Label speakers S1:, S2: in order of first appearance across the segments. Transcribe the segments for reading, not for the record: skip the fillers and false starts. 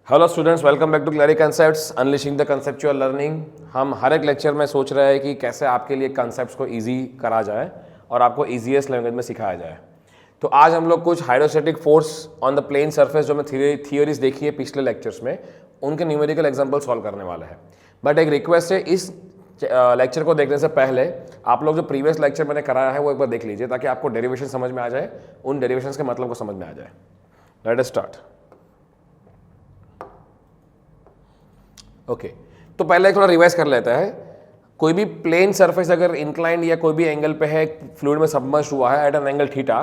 S1: Hello students, welcome back to Clary Concepts unleashing the conceptual learning. हम हर एक lecture में सोच रहे हैं कि कैसे आपके लिए कंसेप्ट्स को इजी करा जाए और आपको इजीएस्ट लैंग्वेज में सिखाया जाए। तो आज हम लोग कुछ hydrostatic force on the plane surface जो मैं थियोरीज देखी है पिछले लेक्चर्स में, उनके न्यूमेरिकल एग्जाम्पल सॉल्व करने वाले हैं। बट एक रिक्वेस्ट है, इस लेक्चर को देखने से पहले आप लोग जो प्रीवियस लेक्चर मैंने कराया है वो एक बार देख लीजिए, ताकि आपको डेरिवेशन समझ में आ जाए, उन डेरिवेशन के मतलब को समझ में आ जाए। Let us start. ओके, तो पहले थोड़ा रिवाइज कर लेते हैं। कोई भी प्लेन सरफेस अगर इंक्लाइंड या कोई भी एंगल पे है, फ्लूइड में सबमर्ज हुआ है एट एन एंगल थीटा,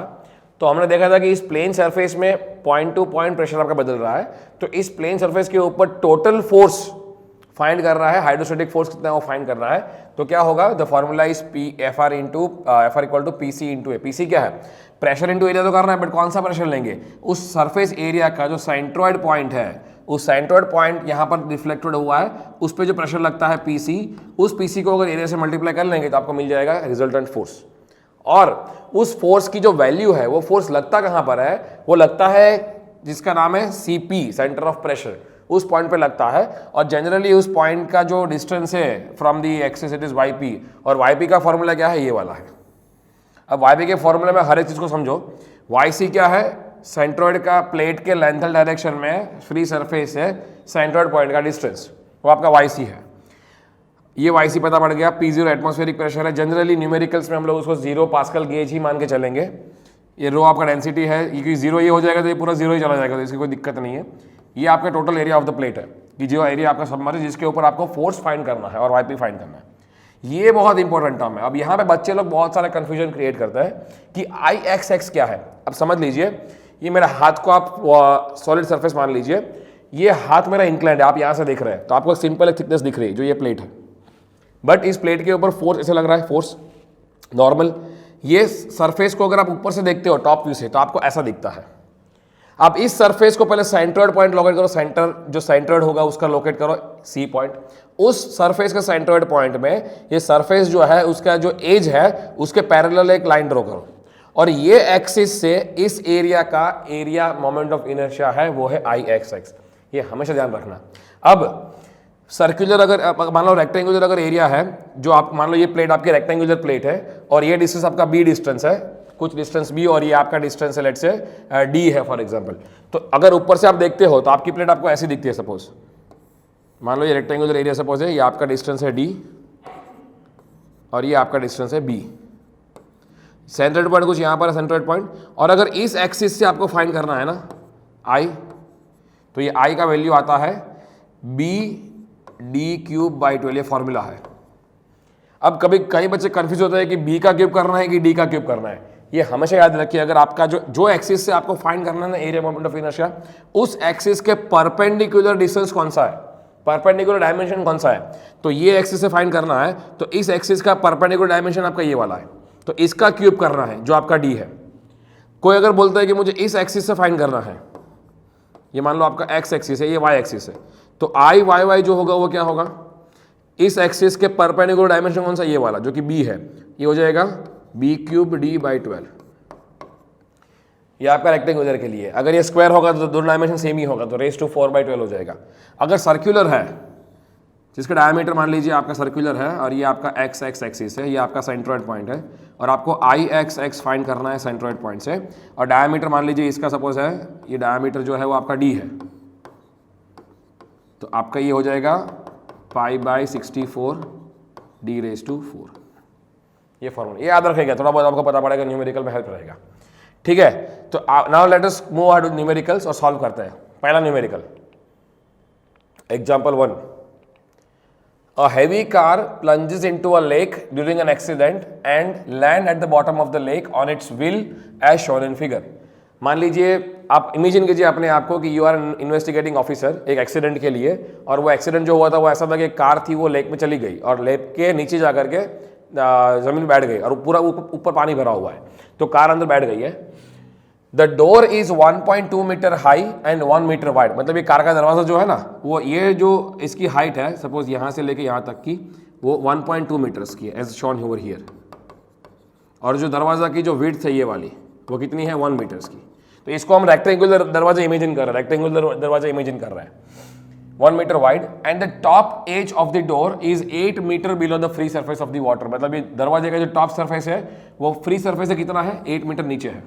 S1: तो हमने देखा था कि इस प्लेन सरफेस में पॉइंट टू पॉइंट प्रेशर आपका बदल रहा है। तो इस प्लेन सरफेस के ऊपर टोटल फोर्स फाइंड कर रहा है, हाइड्रोस्टैटिक फोर्स कितना है वो फाइंड कर रहा है। तो क्या होगा, the formula is F R equal to P C into A. P C क्या है, प्रेशर इंटू एरिया तो करना है, बट कौन सा प्रेशर लेंगे, उस सरफेस एरिया का जो सेंट्रोइड पॉइंट है, उस सेंट्रोइड पॉइंट यहाँ पर रिफ्लेक्टेड हुआ है, उस पर जो प्रेशर लगता है पीसी, उस पीसी को अगर एरिया से मल्टीप्लाई कर लेंगे तो आपको मिल जाएगा रिजल्टेंट फोर्स। और उस फोर्स की जो वैल्यू है, वो फोर्स लगता कहाँ पर है, वो लगता है जिसका नाम है सीपी, सेंटर ऑफ प्रेशर, उस पॉइंट पे लगता है। और जनरली उस पॉइंट का जो डिस्टेंस है from the axis it is YP, और वाईपी का फॉर्मूला क्या है, ये वाला है। अब वाईपी के फॉर्मूले में हर एक चीज को समझो। वाई सी क्या है, सेंट्रोइड का प्लेट के लेंथल डायरेक्शन में फ्री सरफेस है सेंट्रोइड पॉइंट का डिस्टेंस, वो आपका वाई सी है। ये वाई सी पता पड़ गया। पी जीरो एटमॉस्फेरिक प्रेशर है। जनरली न्यूमेरिकल्स में हम लोग उसको 0 पास्कल गेज ही मान के चलेंगे। ये रो आपका डेंसिटी है, क्योंकि 0 ये हो जाएगा तो ये पूरा 0 ही चला जाएगा, तो इसकी कोई दिक्कत नहीं है। ये आपका total area of the plate है, कि जो एरिया आपका सबमर्ज है जिसके ऊपर आपको फोर्स फाइंड करना है और वाईपी फाइंड करना है। ये बहुत इंपॉर्टेंट टर्म है। अब यहाँ पे बच्चे लोग बहुत सारा कंफ्यूजन क्रिएट करते हैं कि आई एक्स एक्स क्या है। अब समझ लीजिए, ये मेरा हाथ को आप सॉलिड सरफेस मान लीजिए, ये हाथ मेरा इंक्लाइंड है, आप यहाँ से देख रहे हैं तो आपको सिंपल एक थिकनेस दिख रही है जो ये प्लेट है। बट इस प्लेट के ऊपर फोर्स ऐसे लग रहा है, फोर्स नॉर्मल। ये सरफेस को अगर आप ऊपर से देखते हो टॉप व्यू से, तो आपको ऐसा दिखता है। अब इस सरफेस को पहले सेंट्रोइड पॉइंट लोकेट करो, सेंटर जो सेंट्रोइड होगा उसका लोकेट करो सी पॉइंट। उस सरफेस का सेंट्रोइड पॉइंट में ये सरफेस जो है उसका जो एज है उसके पैरेलल एक लाइन ड्रॉ करो, और ये एक्सिस से इस एरिया का एरिया मोमेंट ऑफ इनर्शिया है, वो है आई एक्स एक्स। ये हमेशा ध्यान रखना। अब सर्कुलर अगर मान लो रेक्टेंगुलर अगर एरिया है, जो आप मान लो ये प्लेट आपकी रेक्टेंगुलर प्लेट है और ये डिस्टेंस आपका बी डिस्टेंस है, कुछ डिस्टेंस बी, और ये आपका डिस्टेंस है लेट से डी है फॉर एग्जांपल। तो अगर ऊपर से आप देखते हो तो आपकी प्लेट आपको ऐसी दिखती है। सपोज मान लो ये रेक्टेंगुलर एरिया सपोज है, ये आपका डिस्टेंस है डी और ये आपका डिस्टेंस है बी। सेंट्रोइड पॉइंट कुछ यहाँ पर है, सेंट्रोइड पॉइंट। और अगर इस एक्सिस से आपको फाइंड करना है ना आई, तो ये आई का वैल्यू आता है बी डी क्यूब बाई 12, ये फॉर्मूला है। अब कभी कई बच्चे कंफ्यूज होते हैं कि बी का क्यूब करना है कि डी का क्यूब करना है। ये हमेशा याद रखिए, अगर आपका जो एक्सिस से आपको फाइंड करना है ना एरिया मोमेंट ऑफ इनर्शिया, उस एक्सिस के परपेंडिकुलर डिस्टेंस कौन सा है, परपेंडिकुलर डायमेंशन कौन सा है, तो ये एक्सिस से फाइंड करना है। तो इस एक्सिस का परपेंडिकुलर डायमेंशन आपका ये वाला है, तो इसका क्यूब करना है जो आपका डी है। कोई अगर बोलता है कि मुझे इस एक्सिस से फाइंड करना है, ये मान लो आपका एक्स एक्सिस है, ये वाई एक्सिस है, तो आई वाई वाई जो होगा वो क्या होगा, इस एक्सिस के परपेंडिकुलर डायमेंशन कौन सा, ये वाला जो कि बी है, ये हो जाएगा बी क्यूब डी बाई 12। ये आपका रेक्टेंगुलर के लिए। अगर ये स्क्वायर होगा तो दोनों डायमेंशन सेम ही होगा, तो रेस टू 4/12 हो जाएगा। अगर सर्कुलर है, जिसका डायमीटर मान लीजिए आपका सर्कुलर है और ये आपका एक्स एक्स एक्सिस है, ये आपका सेंट्रोइड पॉइंट है, और आपको आई एक्स एक्स फाइंड करना है सेंट्रोइड पॉइंट से, और डायमीटर मान लीजिए इसका सपोज है, ये डायमीटर जो है वो आपका डी है, तो आपका ये हो जाएगा π/64 d⁻⁴। ये फॉर्मूला ये याद रखेगा, थोड़ा बहुत आपको पता पड़ेगा, न्यूमेरिकल में हेल्प रहेगा। ठीक है, तो now let us move ahead to numericals और सॉल्व करते हैं। पहला numerical, example 1। A heavy car plunges into a lake during an accident and land at the bottom of the lake on its wheel as shown in figure। मान लीजिए, आप imagine कीजिए अपने आप को कि यू आर इन्वेस्टिगेटिंग ऑफिसर एक accident के लिए, और वो एक्सीडेंट जो हुआ था वो ऐसा था कि कार थी वो लेक में चली गई और लेक के नीचे जा करके जमीन बैठ गई, और पूरा ऊपर पानी भरा हुआ है, तो कार अंदर बैठ गई है। The door is 1.2 metre high and 1 metre wide. मतलब ये कार का दरवाजा जो है ना, वो ये जो इसकी हाइट है, सपोज यहाँ से लेके यहाँ तक की, वो 1.2 मीटर्स की है एज शॉन ओवर हियर, और जो दरवाजा की जो विड्थ है ये वाली, वो कितनी है, 1 मीटर्स की। तो इसको हम रेक्टेंगुलर दरवाजा इमेजिन कर रहे हैं, रेक्टेंगुलर दरवाजा इमेजिन कर रहे हैं 1 metre wide and the top edge of the door is 8 metre below the free surface of the water. मतलब ये दरवाजे का जो टॉप सरफेस है वो फ्री सरफेस से कितना है, 8 मीटर नीचे है।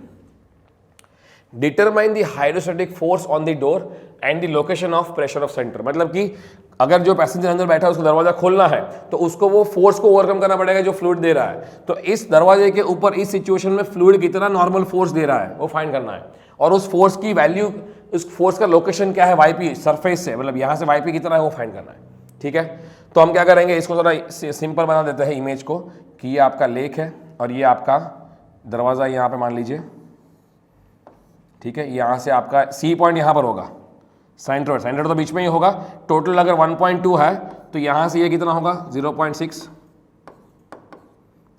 S1: Determine the hydrostatic force on the door and the location of pressure of centre. मतलब कि अगर जो पैसेंजर अंदर बैठा है उसको दरवाजा खोलना है तो उसको वो फोर्स को ओवरकम करना पड़ेगा जो फ्लूइड दे रहा है। तो इस दरवाजे के ऊपर इस सिचुएशन में फ्लूइड कितना नॉर्मल फोर्स दे रहा है वो फाइंड करना है, और उस फोर्स की वैल्यू, उस फोर्स का लोकेशन क्या है वाईपी सरफेस से, मतलब यहाँ से वाईपी कितना है वो फाइंड करना है। ठीक है, तो हम क्या करेंगे, इसको थोड़ा सिंपल बना देते हैं इमेज को कि ये आपका लेक है और ये आपका दरवाजा यहाँ पे मान लीजिए। ठीक है, यहाँ से आपका सी पॉइंट यहाँ पर होगा, सेंटर तो बीच में ही होगा। टोटल अगर 1.2 है तो यहाँ से ये कितना होगा 0.6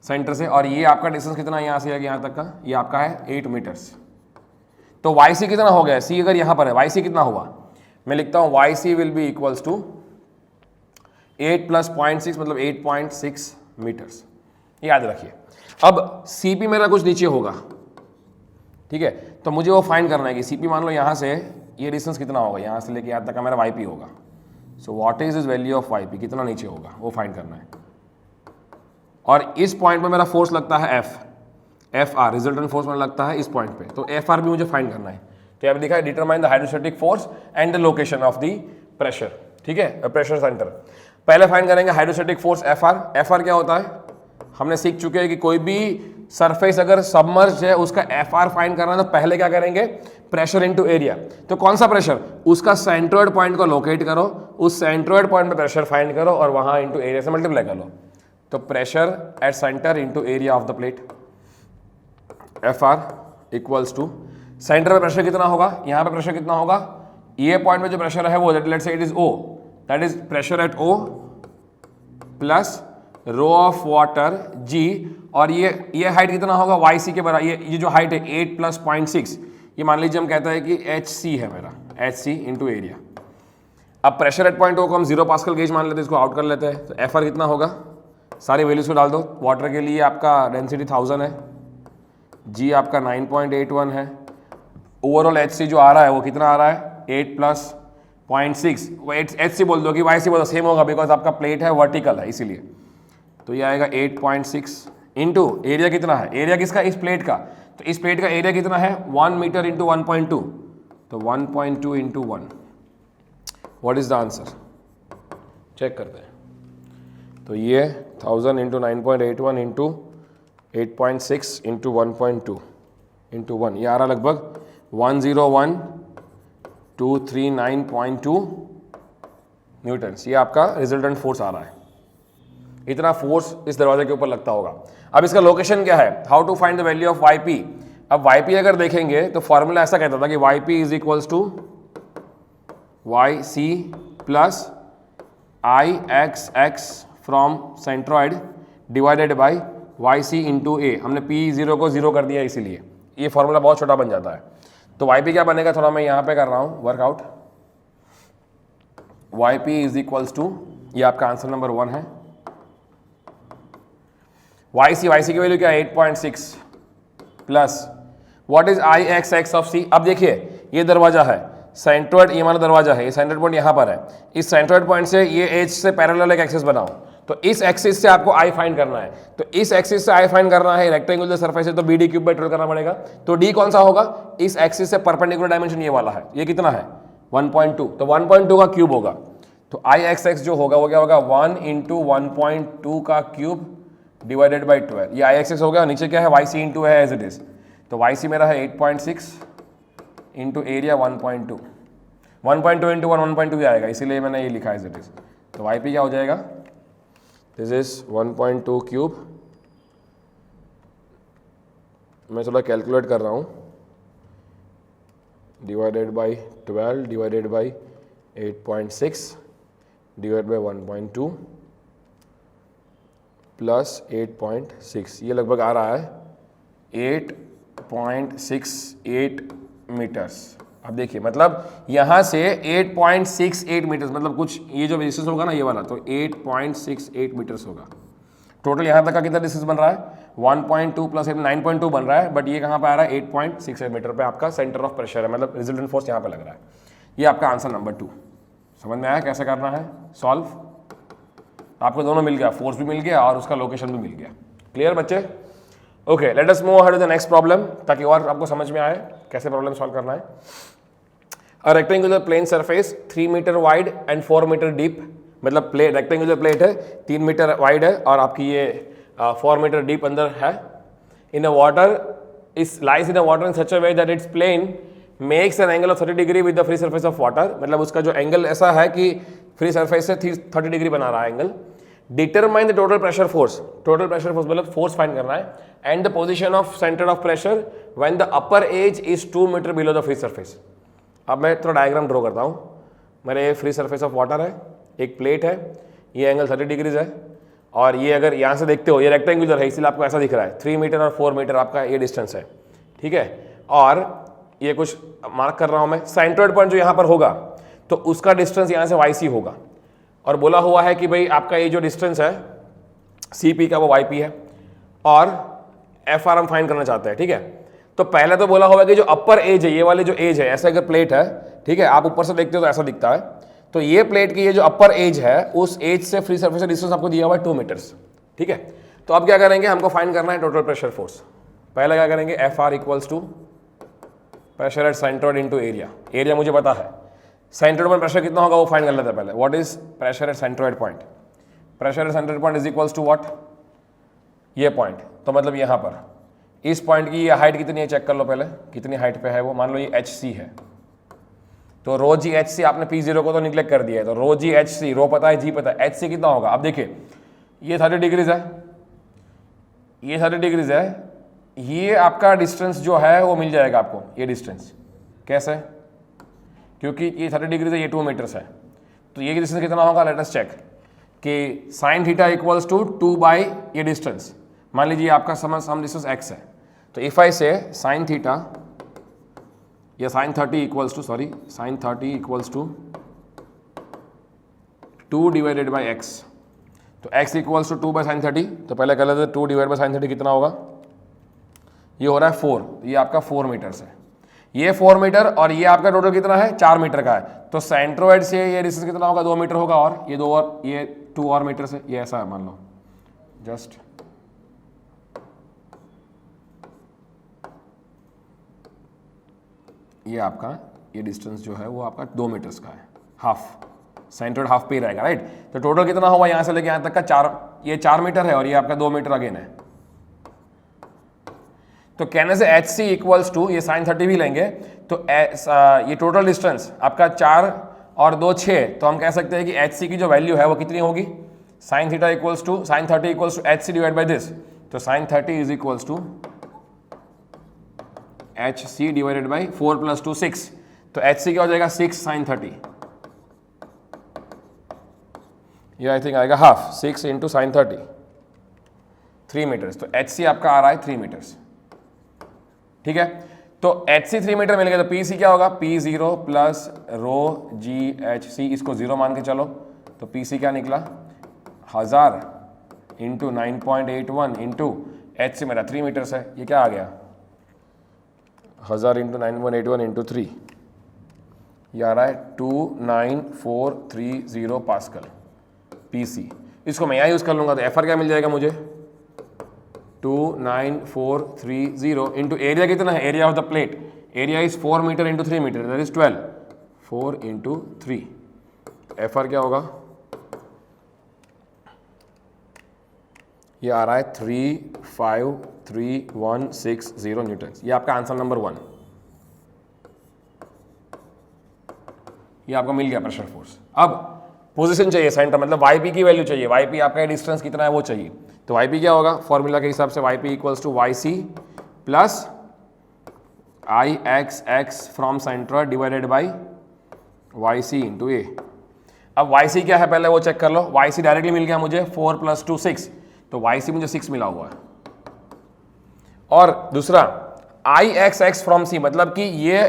S1: सेंटर से, और ये आपका डिस्टेंस कितना यहाँ से यहाँ तक का, ये आपका है 8 मीटर्स। तो YC कितना हो गया, C अगर यहाँ पर है YC कितना हुआ, मैं लिखता हूँ YC will be equals to 8 + 0.6 मतलब 8.6 मीटर्स, याद रखिए। अब CP मेरा कुछ नीचे होगा, ठीक है, तो मुझे वो फाइंड करना है कि CP मान लो यहाँ से ये डिस्टेंस कितना होगा, यहाँ से लेके यहाँ तक का मेरा YP होगा। So what is is value of YP, कितना नीचे होगा वो फाइंड करना है। और इस पॉइंट पे मेरा फोर्स लगता है FR, रिजल्टेंट फोर्स मेरा लगता है इस पॉइंट पे, तो FR भी मुझे फाइंड करना है। तो यहाँ पे लिखा है determine the hydrostatic force and the location of the pressure. ठीक है, प्रेशर सेंटर पहले फाइंड करेंगे हाइड्रोस्टैटिक फोर्स FR क्या होता है, हमने सीख चुके हैं कि कोई भी सरफेस अगर सबमर्ज है उसका FR फाइंड करना है तो पहले क्या करेंगे, प्रेशर इनटू एरिया। तो कौन सा प्रेशर, उसका सेंट्रोइड पॉइंट को लोकेट करो, उस सेंट्रोइड पॉइंट पे प्रेशर फाइंड करो और वहां इनटू एरिया से मल्टीप्लाई कर लो। तो pressure at centre into area of the plate, FR equals to centre पे प्रेशर कितना होगा, यहाँ पे प्रेशर कितना होगा, ये पॉइंट में जो प्रेशर है वो let's say it is O, that is pressure at O plus rho of water G, और ये हाइट कितना होगा YC के बराबर, ये जो हाइट है 8 + 0.6, ये मान लीजिए हम कहते हैं कि HC है मेरा, HC इंटू एरिया। अब प्रेशर एट पॉइंट O को हम 0 पास्कल गेज मान लेते हैं, इसको आउट कर लेते हैं। तो FR कितना होगा, सारी वैल्यूज को डाल दो। वाटर के लिए आपका डेंसिटी 1000 है, G आपका 9.81 है, ओवरऑल HC जो आ रहा है वो कितना आ रहा है 8 + 0.6, वो HC बोल दो कि YC बोल दो, सेम होगा बिकॉज आपका प्लेट है वर्टिकल है इसीलिए। तो ये आएगा 8.6 इंटू एरिया कितना है, एरिया किसका, इस प्लेट का, तो इस प्लेट का एरिया कितना है 1 मीटर इंटू 1.2, तो 1.2 into 1, what is the answer, check करते हैं। तो ये 1000 इंटू 9.81 इंटू 8.6 इंटू 1.2 इंटू 1, ये आ रहा लगभग 101,239.2 न्यूटन्स। ये आपका रिजल्टेंट फोर्स आ रहा है, इतना फोर्स इस दरवाजे के ऊपर लगता होगा। अब इसका लोकेशन क्या है, how to find the value of YP। अब YP अगर देखेंगे तो फॉर्मूला ऐसा कहता था कि YP is equals to YC plus IXX from centroid divided by YC into A। हमने P0 को 0 कर दिया इसीलिए ये फॉर्मूला बहुत छोटा बन जाता है। तो YP क्या बनेगा, थोड़ा मैं यहाँ पे कर रहा हूँ work out. YP is equals to, ये आपका आंसर नंबर 1 है। YC की वैल्यू क्या है 8.6 plus what is IXX of C। अब देखिए ये दरवाजा है सेंट्रोइड, ये हमारा दरवाजा है, ये सेंट्रोइड पॉइंट यहाँ पर है, इस सेंट्रोइड पॉइंट से ये एज से पैरेलल एक एक्सिस बनाओ, तो इस एक्सिस से आपको I फाइंड करना है। तो इस एक्सिस से I फाइंड करना है, रेक्टेंगुलर सरफेस है तो BD क्यूब बाई 12 करना पड़ेगा। तो D कौन सा होगा, इस एक्सिस से परपेंडिकुलर डायमेंशन ये वाला है, ये कितना है 1.2, तो 1.2 का क्यूब होगा। तो IXX जो होगा वो क्या होगा 1 इंटू 1.2 का क्यूब डिवाइडेड बाई 12, ये IXX हो गया। नीचे क्या है YC इंटू है एज इट इज, तो YC मेरा है 8.6 इंटू एरिया 1.2, 1.2 इंटू 1.2 आएगा, इसीलिए मैंने ये लिखा है एज इट इज। तो YP क्या हो जाएगा, दिस इज 1.2 क्यूब, मैं थोड़ा कैलकुलेट कर रहा हूँ, divided by 12 divided by 8.6 divide by 1.2 plus 8.6, ये लगभग आ रहा है 8.68 मीटर्स। अब देखिए मतलब यहाँ से 8.68 मीटर्स, मतलब कुछ ये जो डिस्टेंस होगा ना ये वाला, तो 8.68 मीटर्स होगा। टोटल यहाँ तक का कितना डिस्टेंस बन रहा है 1.2 प्लस 9.2 बन रहा है, बट ये कहाँ पे आ रहा है 8.68 मीटर पे आपका सेंटर ऑफ प्रेशर है, मतलब रिजल्टेंट फोर्स यहाँ पे लग रहा है। ये आपका आंसर नंबर 2। समझ में आया कैसे करना है सॉल्व? आपको दोनों मिल गया, फोर्स भी मिल गया और उसका लोकेशन भी मिल गया। क्लियर बच्चे? Okay, let us move ahead to the next problem, ताकि और आपको समझ में आए कैसे प्रॉब्लम सॉल्व करना है। A rectangular plane surface 3 metre wide and 4 metre deep, मतलब रेक्टेंगुलर प्लेट है 3 मीटर वाइड है और आपकी ये 4 मीटर डीप अंदर है। In a water is lies in a water in such a way that its plane makes an angle of 30 degree with the free surface of water, मतलब उसका जो एंगल ऐसा है कि फ्री सरफेस से 30 degree बना रहा है angle. Determine the total pressure force, total pressure force मतलब फोर्स फाइंड करना है, and the position of centre of pressure when the upper edge is 2 metre below the free surface. अब मैं थोड़ा डायग्राम ड्रॉ करता हूँ। मेरे फ्री सरफेस ऑफ वाटर है, एक प्लेट है, ये एंगल 30 डिग्रीज है, और ये अगर यहाँ से देखते हो ये रेक्टेंगुलर है इसलिए आपको ऐसा दिख रहा है, 3 मीटर और 4 मीटर आपका ये डिस्टेंस है, ठीक है। और ये कुछ मार्क कर रहा हूँ मैं, सेंट्रोइड पॉइंट जो यहाँ पर होगा तो उसका डिस्टेंस यहाँ से YC होगा, और बोला हुआ है कि भाई आपका ये जो डिस्टेंस है CP का वो YP है, और FR हम फाइंड करना चाहते हैं, ठीक है। तो पहले तो बोला हुआ है कि जो अपर एज है, ये वाली जो एज है, ऐसा अगर प्लेट है, ठीक है, आप ऊपर से देखते हो तो ऐसा दिखता है, तो ये प्लेट की ये जो अपर एज है उस एज से फ्री सरफेस का डिस्टेंस आपको दिया हुआ है 2 मीटर्स, ठीक है। तो अब क्या करेंगे, हमको फाइंड करना है टोटल प्रेशर फोर्स। पहले क्या करेंगे, FR equals to pressure at centroid into area. Area मुझे पता है, सेंट्रोइड में प्रेशर कितना होगा वो फाइंड कर लेते हैं पहले। What is pressure at centroid point? Pressure at centroid point is equals to what, ये पॉइंट, तो मतलब यहाँ पर इस पॉइंट की ये हाइट कितनी है चेक कर लो पहले, कितनी हाइट पे है वो। मान लो ये HC है, तो रो जी HC, आपने P0 को तो निग्लेक्ट कर दिया है, तो रो जी HC, रो पता है, G पता है, HC कितना होगा। अब देखिए ये 30 डिग्रीज है, ये 30 डिग्रीज है, ये आपका डिस्टेंस जो है वो मिल जाएगा आपको, ये डिस्टेंस कैसे, क्योंकि ये 30 डिग्रीज है, ये 2 मीटर्स है, तो ये डिस्टेंस कितना होगा, लेट अस चेक कि sine theta equals to 2 by ये डिस्टेंस। मान लीजिए आपका सम डिस्टेंस x है, तो if I say sine theta या sine 30 equals to, sorry sine 30 equals to 2 divided by x, तो x equals to 2 by sine 30, तो पहले कर लेते 2 डिवाइड बाई साइन 30 कितना होगा, ये हो रहा है 4, ये आपका 4 मीटर्स है, ये 4 मीटर, और ये आपका टोटल कितना है 4 मीटर का है, तो सेंट्रोइड से ये डिस्टेंस कितना होगा 2 मीटर होगा, और ये 2 और ये 2 और मीटर से, ये ऐसा है मान लो, जस्ट ये आपका ये डिस्टेंस जो है वो आपका 2 मीटर्स का है, हाफ, सेंट्रोइड हाफ पे ही रहेगा, राइट। तो टोटल कितना होगा यहाँ से लेके यहाँ तक का 4, ये 4 मीटर है और ये आपका 2 मीटर अगेन है। तो कहने से HC इक्वल्स टू, ये साइन 30 भी लेंगे, तो ये टोटल डिस्टेंस आपका 4 और 2 6, तो हम कह सकते हैं कि HC की जो वैल्यू है वो कितनी होगी, sine theta equals to sine 30 equals to HC divide by this, तो sine 30 is equals to HC divided by 4 plus 2 6, तो HC क्या हो जाएगा 6 साइन 30, ये आई थिंक आएगा हाफ, 6 इंटू साइन 30, 3 मीटर्स, तो HC आपका आ रहा है 3 मीटर्स, ठीक है। तो HC 3 मीटर मिल गया, तो PC क्या होगा, P0 प्लस रो GHC, इसको 0 मान के चलो, तो PC क्या निकला 1000 इंटू 9.81 इंटू HC मेरा 3 मीटर्स है, ये क्या आ गया 1000 इंटू 9.81 इंटू 3, ये आ रहा है 29430 पास्कल PC। इसको मैं यहाँ यूज़ कर लूँगा, तो FR क्या मिल जाएगा मुझे 29430 इंटू एरिया कितना है, area of the plate, area is 4 metre into 3 metre, that is 12, 4 into 3, FR क्या होगा, ये आ रहा है 353,160 न्यूटन। ये आपका आंसर नंबर 1, ये आपको मिल गया प्रेशर फोर्स। अब पोजीशन चाहिए सेंटर, मतलब YP की वैल्यू चाहिए, YP आपका डिस्टेंस कितना है वो चाहिए, तो YP क्या होगा, फॉर्मूला के हिसाब से YP equals to YC plus IXX from centroid divided by YC into A। अब YC क्या है पहले वो चेक कर लो, YC डायरेक्टली मिल गया मुझे 4 प्लस 2 6, तो YC मुझे 6 मिला हुआ है, और दूसरा IXX फ्रॉम C, मतलब कि ये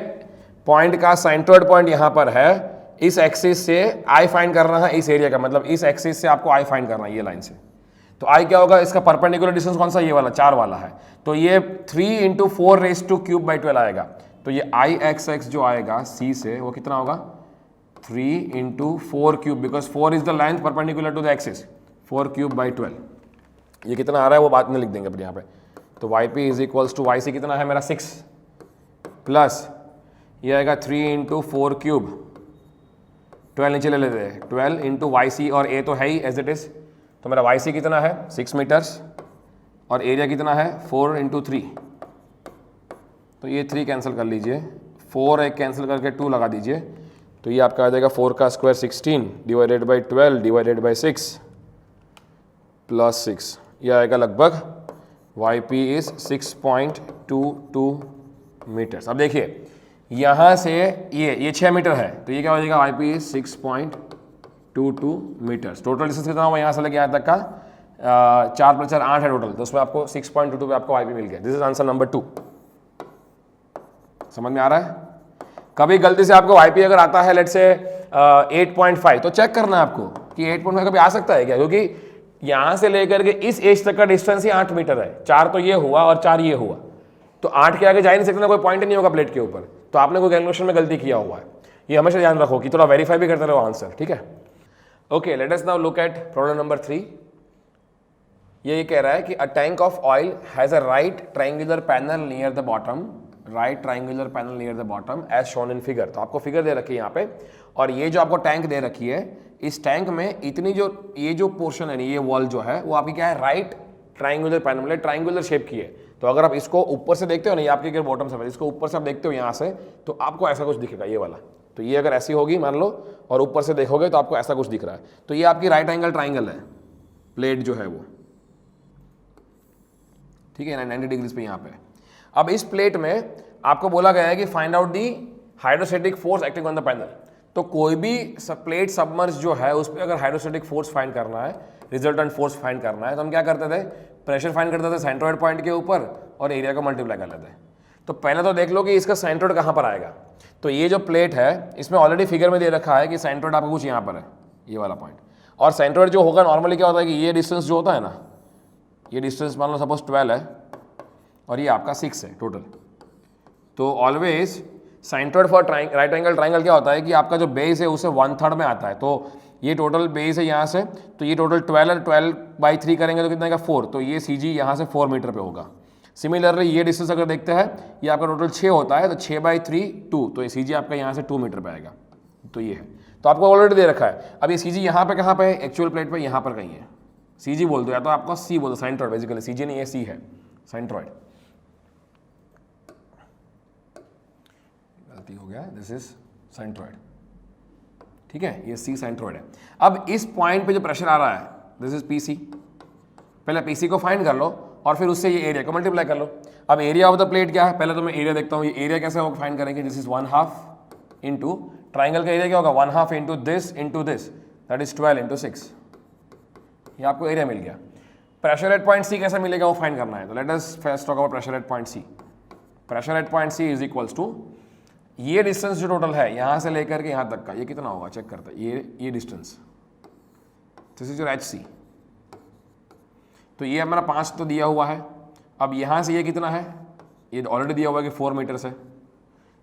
S1: पॉइंट का सेंट्रोइड पॉइंट यहां पर है, इस एक्सिस से I फाइंड करना है इस एरिया का, मतलब इस एक्सिस से आपको I फाइंड करना है ये लाइन से, तो आई क्या होगा, इसका परपेंडिकुलर डिस्टेंस कौन सा, ये वाला 4 वाला है, तो ये 3 × 4³ आएगा। तो ये IXX जो आएगा C से वो कितना होगा, 3 × 4³ because 4 is the length perpendicular to the axis, 4³/12। ये कितना आ रहा है वो बाद में लिख देंगे अपने यहाँ पे। तो YP is equals to YC कितना है मेरा 6 प्लस ये आएगा 3 × 4³, 12 नीचे ले लेते हैं, 12 × YC और A तो है ही एज इट इज, तो मेरा YC कितना है 6 मीटर्स और एरिया कितना है 4 × 3, तो ये 3 कैंसिल कर लीजिए, 4 एक कैंसिल करके 2 लगा दीजिए, तो ये आपका आ जाएगा 4 का स्क्वायर 16 /12 / 6 प्लस 6, ये आएगा लगभग YP इज 6.22 मीटर्स। अब देखिए यहाँ से ये 6 मीटर है, तो ये क्या हो जाएगा, YP is 6.22 metres. Total distance कितना हुआ यहाँ से लेके यहाँ तक का, 4 + 4 8 है टोटल, तो उसमें आपको 6.22 पे आपको YP मिल गया। This is answer number 2। समझ में आ रहा है? कभी गलती से आपको YP अगर आता है लेट्स से 8.5 तो चेक करना है आपको कि 8.5 कभी आ सकता है क्या, क्योंकि यहां से लेकर के इस एज तक का डिस्टेंस ही 8 मीटर है, 4 तो ये हुआ और 4 ये हुआ, तो 8 के आगे जा ही नहीं सकते ना, कोई पॉइंट नहीं होगा प्लेट के ऊपर, तो आपने कोई कैलकुलेशन में गलती किया हुआ है। ये हमेशा ध्यान रखो कि थोड़ा वेरीफाई भी करते रहो आंसर, ठीक है। Okay, let us now look at problem number 3। ये कह रहा है कि a tank of oil has a right triangular panel near the bottom, right triangular panel near the bottom as shown in figure. तो आपको figure दे रखी है यहाँ पे, और ये जो आपको टैंक दे रखी है, इस टैंक में इतनी जो ये जो पोर्शन है, ये वॉल जो है वो आपकी क्या है, राइट ट्रायंगुलर पैनल, मतलब ट्रायंगुलर शेप की है। तो अगर आप इसको ऊपर से देखते हो ना, ये आपकी बॉटम से, इसको ऊपर से आप देखते हो यहाँ से, तो आपको ऐसा कुछ दिखेगा ये वाला। तो ये अगर ऐसी होगी मान लो, और ऊपर से देखोगे तो आपको ऐसा कुछ दिख रहा है, तो ये आपकी राइट एंगल ट्राइंगल है, प्लेट जो है वो, ठीक है, 90 डिग्रीज पे यहाँ पे। अब इस प्लेट में आपको बोला गया है कि find out the hydrostatic force acting on the panel. तो कोई भी प्लेट सबमर्ज जो है उस पर अगर हाइड्रोस्टैटिक फोर्स फाइंड करना है, रिजल्टेंट फोर्स फाइंड करना है, तो हम क्या करते थे, प्रेशर फाइंड करते थे सेंट्रोइड पॉइंट के ऊपर और एरिया को मल्टीप्लाई कर लेते हैं। तो पहले तो देख लो कि इसका सेंट्रोइड कहाँ पर आएगा। तो ये जो प्लेट है इसमें ऑलरेडी फिगर में दे रखा है कि सेंट्रोइड आपका कुछ यहाँ पर है, ये वाला पॉइंट, और सेंट्रोइड जो होगा नॉर्मली क्या होता है कि ये डिस्टेंस जो होता है ना, ये डिस्टेंस मान लो सपोज 12 है और ये आपका 6 है टोटल। तो always centroid for right angle triangle क्या होता है कि आपका जो बेस है उसे 1/3 में आता है। तो ये टोटल बेस है यहाँ से, तो ये टोटल 12/3 करेंगे तो कितना का 4, तो ये CG यहाँ से 4 मीटर पे होगा। सिमिलरली ये डिस्टेंस अगर देखते हैं, ये आपका टोटल 6 होता है, तो 6/3 2, तो ये CG आपका यहाँ से 2 मीटर पे आएगा। तो ये है, तो आपको ऑलरेडी दे रखा है। अब ये CG यहाँ पे कहाँ पे है, एक्चुअल प्लेट पे यहाँ पर कहीं है। CG बोल दो या तो आपको C बोल दो, सेंट्रोइड, बेसिकली CG नहीं है, C है सेंट्रोइड। गलती हो गया, दिस इज सेंट्रोइड, ठीक है, ये C सेंट्रोइड है। अब इस पॉइंट पे जो प्रेशर आ रहा है, दिस इज PC। पहले PC को फाइंड कर लो और फिर उससे ये एरिया को मल्टीप्लाई कर लो। अब एरिया ऑफ द प्लेट क्या है, पहले तो मैं एरिया देखता हूँ, ये एरिया कैसे होगा फाइंड करेंगे। दिस इज 1/2 इंटू ट्राइंगल का एरिया क्या होगा, 1/2 into this, that is 12 into 6। ये आपको एरिया मिल गया। प्रेशर एट पॉइंट C कैसे मिलेगा वो फाइंड करना है। तो let us first talk about pressure at point C। Pressure at point C is equals to ये डिस्टेंस जो टोटल है यहाँ से लेकर के यहाँ तक का, ये कितना होगा चेक करते हैं। ये distance, this is your HC। तो ये हमारा 5 तो दिया हुआ है। अब यहाँ से ये कितना है, ये ऑलरेडी दिया हुआ है कि 4 मीटर से,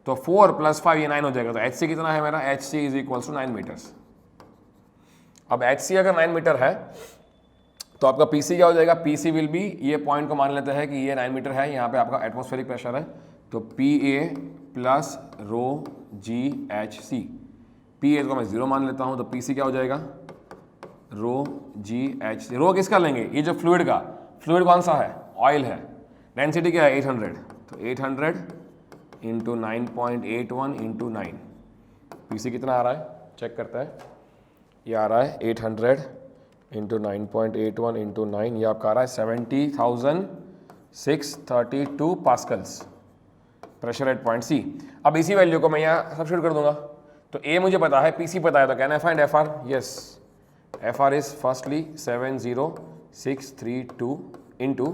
S1: तो 4 + 5 ये 9 हो जाएगा। तो HC कितना है मेरा, HC is equals to 9 metres. अब HC अगर 9 मीटर है तो आपका PC क्या हो जाएगा, PC विल बी, ये पॉइंट को मान लेते हैं कि ये 9 मीटर है, यहाँ पे आपका एटमॉस्फेरिक प्रेशर है, तो PA + ρgHC। PA को मैं 0 मान लेता हूँ, तो PC क्या हो जाएगा, ρgHC। रो किसका लेंगे, ये जो फ्लूइड कौन सा है, ऑयल है। डेंसिटी क्या है 800, तो 800 इंटू 9.81 इंटू 9। PC कितना आ रहा है चेक करता है, ये आ रहा है 800 इंटू 9.81 इंटू 9, ये आपका आ रहा है 70,632 pascals pressure at point C। अब इसी वैल्यू को मैं यहाँ सब्स्टिट्यूट कर दूंगा। तो A मुझे पता है, PC पता है, तो can I find FR? Yes, FR is firstly 70632 into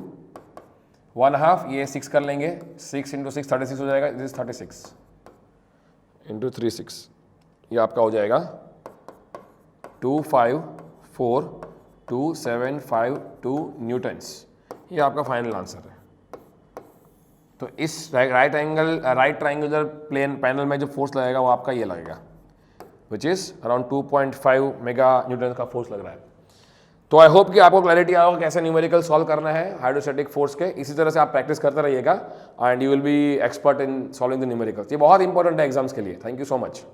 S1: 1/2, ये 6 कर लेंगे, 6 इंटू 6 36 हो जाएगा, दिस इज 36 इंटू 36, ये आपका हो जाएगा 254 2752 न्यूटन्स, ये आपका फाइनल आंसर है। तो इस राइट ट्राइंगुलर प्लेन पैनल में जो फोर्स लगेगा वो आपका ये लगेगा, which is around 2.5 mega Newton का फोर्स लग रहा है। तो आई होप कि आपको क्लैरिटी आएगा कैसे न्यूमेरिकल सॉल्व करना है हाइड्रोस्टैटिक फोर्स के। इसी तरह से आप प्रैक्टिस करते रहिएगा and you will be expert in solving the numericals. ये बहुत इंपॉर्टेंट है एग्जाम्स के लिए। Thank you so much.